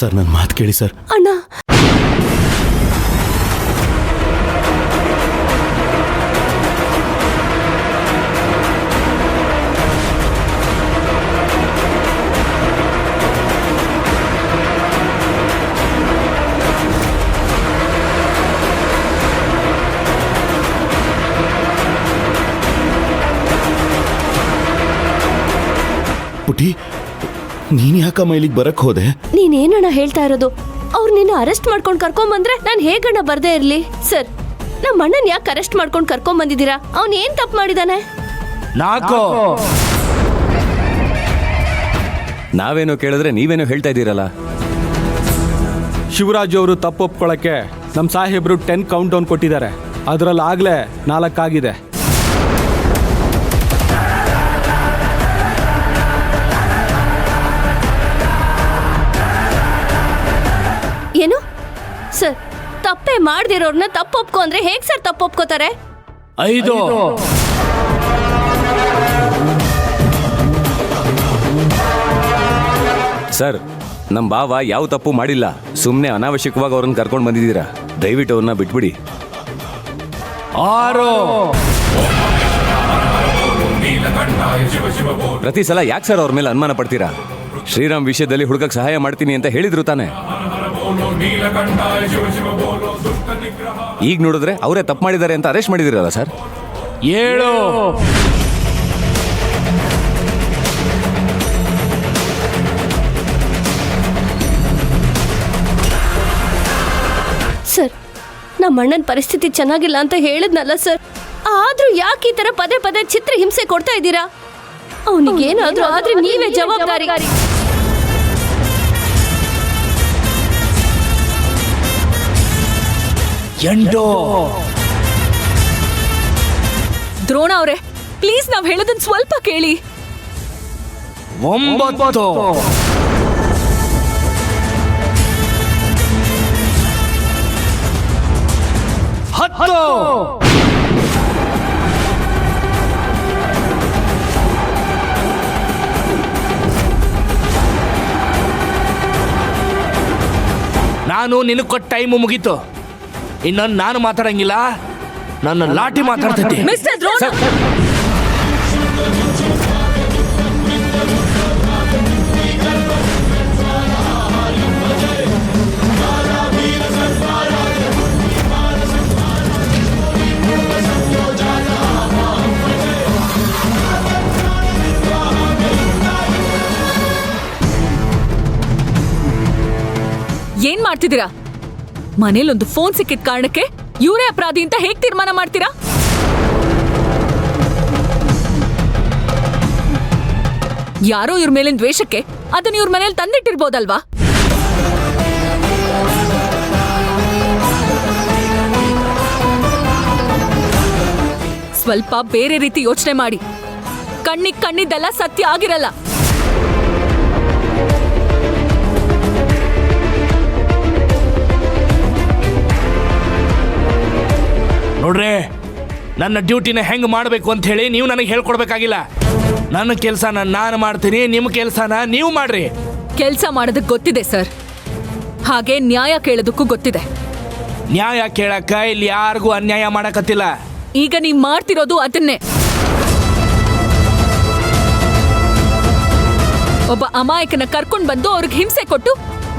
Sir ನನ್ನ ಮಾತು ಕೇಳಿ ಸರ್. ಅಣ್ಣ, ಪುಟಿ, ನೀನ್ ಯಾಕಮ್ಮ ಇಲ್ಲಿಗೆ ಬರಕ್ ಹೋದೆ? ನೀನೇನಣ್ಣ ಹೇಳ್ತಾ ಇರೋದು? ಅವ್ರು ನಿನ್ನ ಅರೆಸ್ಟ್ ಮಾಡ್ಕೊಂಡು ಕರ್ಕೊಂಬಂದ್ರೆ ನಾನು ಹೇಗಣ್ಣ ಬರ್ದೇ ಇರ್ಲಿ? ಸರ್, ನಮ್ಮ ಅಣ್ಣನ್ ಯಾಕೆ ಅರೆಸ್ಟ್ ಮಾಡ್ಕೊಂಡು ಕರ್ಕೊಂಬಂದಿದ್ದೀರಾ? ಅವ್ನ್ ಏನ್ ತಪ್ಪು ಮಾಡಿದಾನೆ? ನಾವೇನೋ ಕೇಳಿದ್ರೆ ನೀವೇನೋ ಹೇಳ್ತಾ ಇದ್ದೀರಲ್ಲ. ಶಿವರಾಜು ಅವರು ತಪ್ಪು ಒಪ್ಕೊಳ್ಳೋಕ್ಕೆ ನಮ್ಮ ಸಾಹೇಬರು 10 ಕೌಂಟ್ ಡೌನ್ ಕೊಟ್ಟಿದ್ದಾರೆ. ಅದರಲ್ಲಿ ಆಗಲೇ 4 ಆಗಿದೆ. ಏನು ಸರ್? ತಪ್ಪೇ ಮಾಡ್ದಿರೋರ್ನ ತಪ್ಪು ಒಪ್ಕೊ ಅಂದ್ರೆ ಹೇಗ್ ಸರ್ ತಪ್ಪು ಒಪ್ಕೋತಾರೆ? 5 ಸರ್, ನಮ್ಮ ಬಾವ ಯಾವ ತಪ್ಪು ಮಾಡಿಲ್ಲ. ಸುಮ್ಮನೆ ಅನಾವಶ್ಯಕವಾಗಿ ಅವ್ರನ್ನ ಕರ್ಕೊಂಡು ಬಂದಿದ್ದೀರಾ. ದಯವಿಟ್ಟು ಅವ್ರನ್ನ ಬಿಟ್ಬಿಡಿ. 6 ಪ್ರತಿ ಸಲ ಯಾಕೆ ಸರ್ ಅವ್ರ ಮೇಲೆ ಅನುಮಾನ ಪಡ್ತೀರಾ? ಶ್ರೀರಾಮ್ ವಿಷಯದಲ್ಲಿ ಹುಡುಗಕ್ಕೆ ಸಹಾಯ ಮಾಡ್ತೀನಿ ಅಂತ ಹೇಳಿದ್ರು ತಾನೆ. ಈಗ ನೋಡಿದ್ರೆ ಅವರೇ ತಪ್ಪು ಮಾಡಿದ್ದಾರೆ ಅಂತ ಅರೆಸ್ಟ್ ಮಾಡಿದಿರಲ್ಲ ಸರ್. 7 ಸರ್, ನಮ್ಮ ಅಣ್ಣನ ಪರಿಸ್ಥಿತಿ ಚೆನ್ನಾಗಿಲ್ಲ ಅಂತ ಹೇಳಿದ್ನಲ್ಲ ಸರ್. ಆದ್ರೂ ಯಾಕೆ ಈ ತರ ಪದೇ ಪದೇ ಚಿತ್ರ ಹಿಂಸೆ ಕೊಡ್ತಾ ಇದ್ದೀರಾ? ಅವನಿಗೇನಾದ್ರೂ ಆದ್ರೆ ನೀವೇ ಜವಾಬ್ದಾರಿ. ದ್ರೋಣ ಅವರೇ, ಪ್ಲೀಸ್ ನಾವ್ ಹೇಳೋದನ್ನ ಸ್ವಲ್ಪ ಕೇಳಿ. 9 10 ನಾನು ನಿನಗೆ ಕೊಟ್ಟ ಟೈಮು ಮುಗೀತು. ಇನ್ನೊಂದು ನಾನು ಮಾತಾಡಂಗಿಲ್ಲ. ನನ್ನ ಲಾಠಿ ಮಾತಾಡ್ತೈತಿ. ಮಿಸ್ಟರ್ ದ್ರೋಣ, ಏನ್ ಮಾಡ್ತಿದ್ದೀರಾ? ಮನೇಲೊಂದು ಫೋನ್ ಸಿಕ್ಕಿದ ಕಾರಣಕ್ಕೆ ಇವರೇ ಅಪರಾಧಿ ಅಂತ ಹೇಗ್ ತೀರ್ಮಾನ ಮಾಡ್ತೀರಾ? ಯಾರೋ ಇವ್ರ ಮೇಲಿನ ದ್ವೇಷಕ್ಕೆ ಅದನ್ನ ಇವ್ರ ಮನೇಲಿ ತಂದಿಟ್ಟಿರ್ಬೋದಲ್ವಾ? ಸ್ವಲ್ಪ ಬೇರೆ ರೀತಿ ಯೋಚನೆ ಮಾಡಿ. ಕಣ್ಣಿಗ್ ಕಣ್ಣಿದ್ದೆಲ್ಲ ಸತ್ಯ ಆಗಿರಲ್ಲ. ನೋಡ್ರೆ, ನನ್ನ ಡ್ಯೂಟಿನ ಹೆಂಗ್ ಮಾಡಬೇಕು ಅಂತ ಹೇಳಿ ನೀವು ನನಗೆ ಹೇಳ್ಕೊಡ್ಬೇಕಾಗಿಲ್ಲ. ನನ್ನ ಕೆಲಸನ ನಾನು ಮಾಡ್ತೀನಿ, ನಿಮ್ಮ ಕೆಲಸನ ನೀವು ಮಾಡ್ರಿ. ಕೆಲಸ ಮಾಡೋದಕ್ಕೆ ಗೊತ್ತಿದೆ ಸರ್, ಹಾಗೆ ನ್ಯಾಯ ಕೇಳೋದಕ್ಕೂ ಗೊತ್ತಿದೆ. ನ್ಯಾಯ ಕೇಳಕ್ಕ ಇಲ್ಲಿ ಯಾರಿಗೂ ಅನ್ಯಾಯ ಮಾಡಕತ್ತಿಲ್ಲ. ಈಗ ನೀವ್ ಮಾಡ್ತಿರೋದು ಅದನ್ನೇ. ಒಬ್ಬ ಅಮಾಯಕನ ಕರ್ಕೊಂಡ್ ಬಂದು ಅವ್ರಿಗೆ ಹಿಂಸೆ ಕೊಟ್ಟು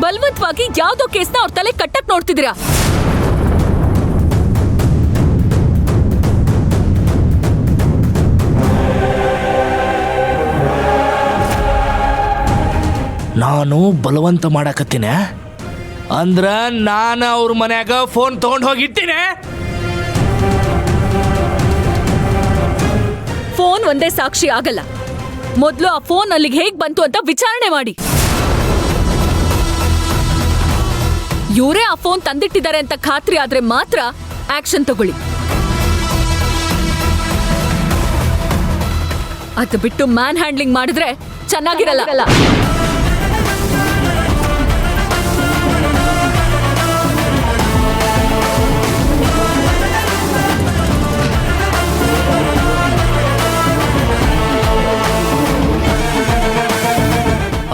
ಬಲವಂತವಾಗಿ ಯಾವ್ದೋ ಕೇಸ್ನ ಅವ್ರ ತಲೆ ಕಟ್ಟಕ್ ನೋಡ್ತಿದ್ದೀರಾ. ನಾನು ಬಲವಂತ ಮಾಡಕತ್ತೀನಿ ಅಂದ್ರ ನಾನು ಅವ್ರ ಮನ್ಯಾಗ ಫೋನ್ ತಗೊಂಡು ಹೋಗಿಟ್ಟಿನಿ. ಫೋನ್ ಒಂದೇ ಸಾಕ್ಷಿ ಆಗಲ್ಲ. ಮೊದಲು ಆ ಫೋನ್ ಅಲ್ಲಿಗೆ ಹೇಗ್ ಬಂತು ಅಂತ ವಿಚಾರಣೆ ಮಾಡಿ. ಇವರೇ ಆ ಫೋನ್ ತಂದಿಟ್ಟಿದ್ದಾರೆ ಅಂತ ಖಾತ್ರಿ ಆದ್ರೆ ಮಾತ್ರ ಆಕ್ಷನ್ ತಗೊಳ್ಳಿ. ಅದು ಬಿಟ್ಟು ಮ್ಯಾನ್ ಹ್ಯಾಂಡ್ಲಿಂಗ್ ಮಾಡಿದ್ರೆ ಚೆನ್ನಾಗಿರಲ್ಲ.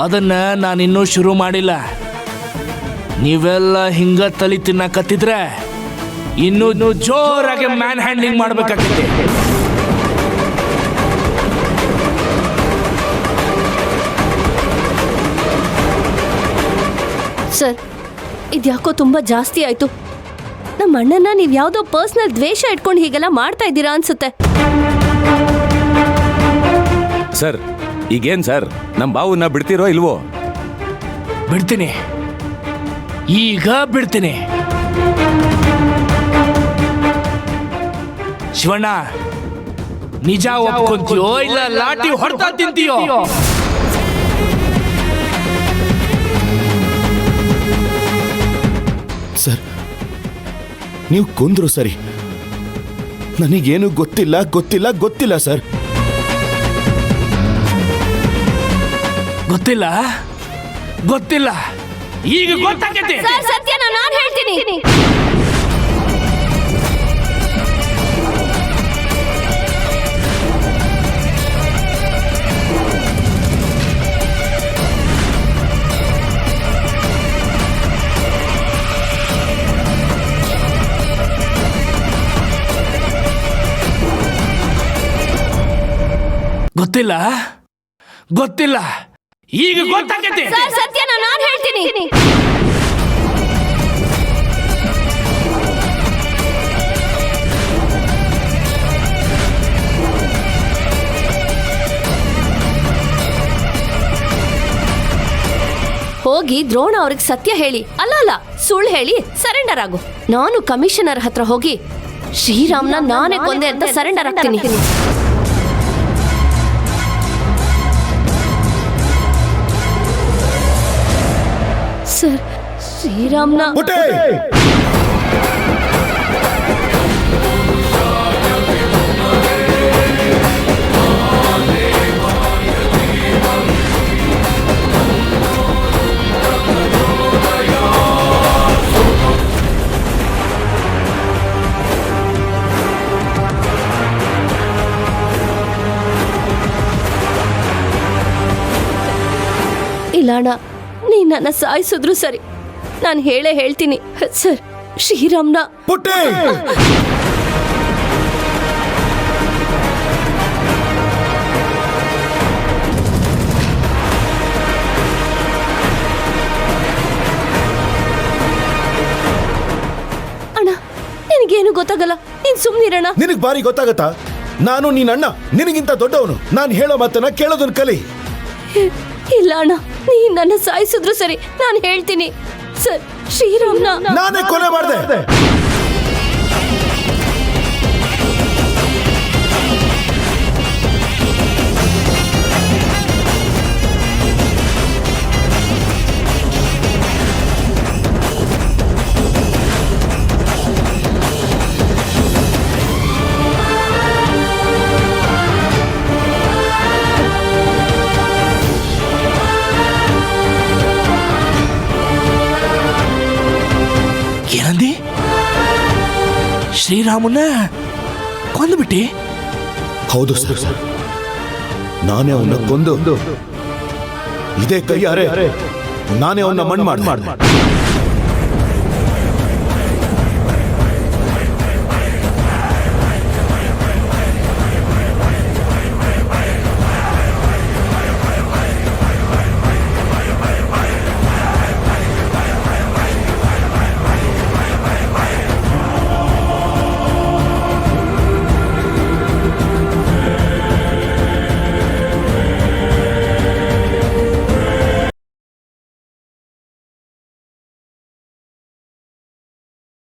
ಅದನ್ನ ನಾನಿನ್ನೂ ಶುರು ಮಾಡಿಲ್ಲ. ನೀವೆಲ್ಲ ಹಿಂಗ ತಲೆ ತಿನ್ನಕತ್ತಿದ್ರೆ ಇನ್ನೂ ಜೋರಾಗಿ ಮ್ಯಾನ್ ಹ್ಯಾಂಡ್ಲಿಂಗ್ ಮಾಡ್ಬೇಕಾಗ್ತದೆ. ಸರ್ ಇದ್ಯಾಕೋ ತುಂಬಾ ಜಾಸ್ತಿ ಆಯ್ತು. ನಮ್ಮ ಅಣ್ಣನ ನೀವು ಯಾವುದೋ ಪರ್ಸನಲ್ ದ್ವೇಷ ಇಟ್ಕೊಂಡು ಹೀಗೆಲ್ಲ ಮಾಡ್ತಾ ಇದ್ದೀರಾ ಅನ್ಸುತ್ತೆ. ಸರ್ ಈಗೇನ್ ಸರ್ ನಮ್ಮ ಬಾವನ್ನ ಬಿಡ್ತಿರೋ ಇಲ್ವೋ? ಬಿಡ್ತೀನಿ, ಈಗ ಬಿಡ್ತೀನಿ. ಶಿವಣ್ಣ, ನಿಜ ಒಪ್ಕೊಂತೀಯೋ ಇಲ್ಲ ಲಾಟಿ ಹೊಡ್ತಾ ತಿಂತೀಯೋ? ಸರ್ ನೀವು ಕೊಂದ್ರು ಸರಿ, ನನಗೇನು ಗೊತ್ತಿಲ್ಲ ಗೊತ್ತಿಲ್ಲ ಗೊತ್ತಿಲ್ಲ ಸರ್. ಗೊತ್ತಿಲ್ಲ ಗೊತ್ತಿಲ್ಲ, ಈಗ ಗೊತ್ತಾಗತ್ತೆ. ಸರ್ ಸತ್ಯನ ನಾನು ಹೇಳ್ತೀನಿ. ಗೊತ್ತಿಲ್ಲ ಗೊತ್ತಿಲ್ಲ, ಈಗ ಗೊತ್ತಾಗತ್ತೆ. ಸರ್ ಸತ್ಯನ ನಾನು ಹೇಳ್ತೀನಿ. ಹೋಗಿ ದ್ರೋಣ ಅವ್ರಿಗೆ ಸತ್ಯ ಹೇಳಿ, ಅಲ್ಲ ಸುಳ್ಳು ಹೇಳಿ ಸರೆಂಡರ್ ಆಗು. ನಾನು ಕಮಿಷನರ್ ಹತ್ರ ಹೋಗಿ ಶ್ರೀರಾಮ್ನ ನಾನೇ ಕೊಂದೆ ಅಂತ ಸರೆಂಡರ್ ಆಗ್ತೀನಿ. ಸರ್ ಶ್ರೀರಾಮ್ನ ಪುಟೇ! ಇಲ್ಲಣ್ಣ, ನೀ ನನ್ನ ಸಾಯಿಸಿದ್ರು ಸರಿ, ನಾನು ಹೇಳ್ತೀನಿ ಸರ್. ಶ್ರೀರಾಮ್ನ ಪುಟೇ! ಅಣ್ಣ ನಿನಗೇನು ಗೊತ್ತಾಗಲ್ಲ, ನೀನ್ ಸುಮ್ನಿರಣ್ಣ. ನಿನಗ್ ಬಾರಿ ಗೊತ್ತಾಗತ್ತಾ? ನಾನು ನೀನ್ ಅಣ್ಣ, ನಿನಗಿಂತ ದೊಡ್ಡವನು. ನಾನು ಹೇಳೋ ಮಾತನ್ನ ಕೇಳೋದನ್ನ ಕಲಿ. ಇಲ್ಲ ಅಣ್ಣ, ನೀ ನನ್ನ ಸಾಯಿಸಿದ್ರು ಸರಿ, ನಾನು ಹೇಳ್ತೀನಿ ಸರ್. ಶ್ರೀರಾಮ್ನ ನಾನೇ ಕೊಲೆ ಮಾಡಿದೆ. ಏನಂದಿ? ಶ್ರೀರಾಮನ ಕೊಂದುಬಿಟ್ಟಿ? ಹೌದು ಸರ್, ನಾನೇ ಅವನ್ನ ಕೊಂದು ಇದೇ ಕೈಯಾರೆ ನಾನೇ ಅವನ್ನ ಮಣ್ಣು ಮಾಡಿ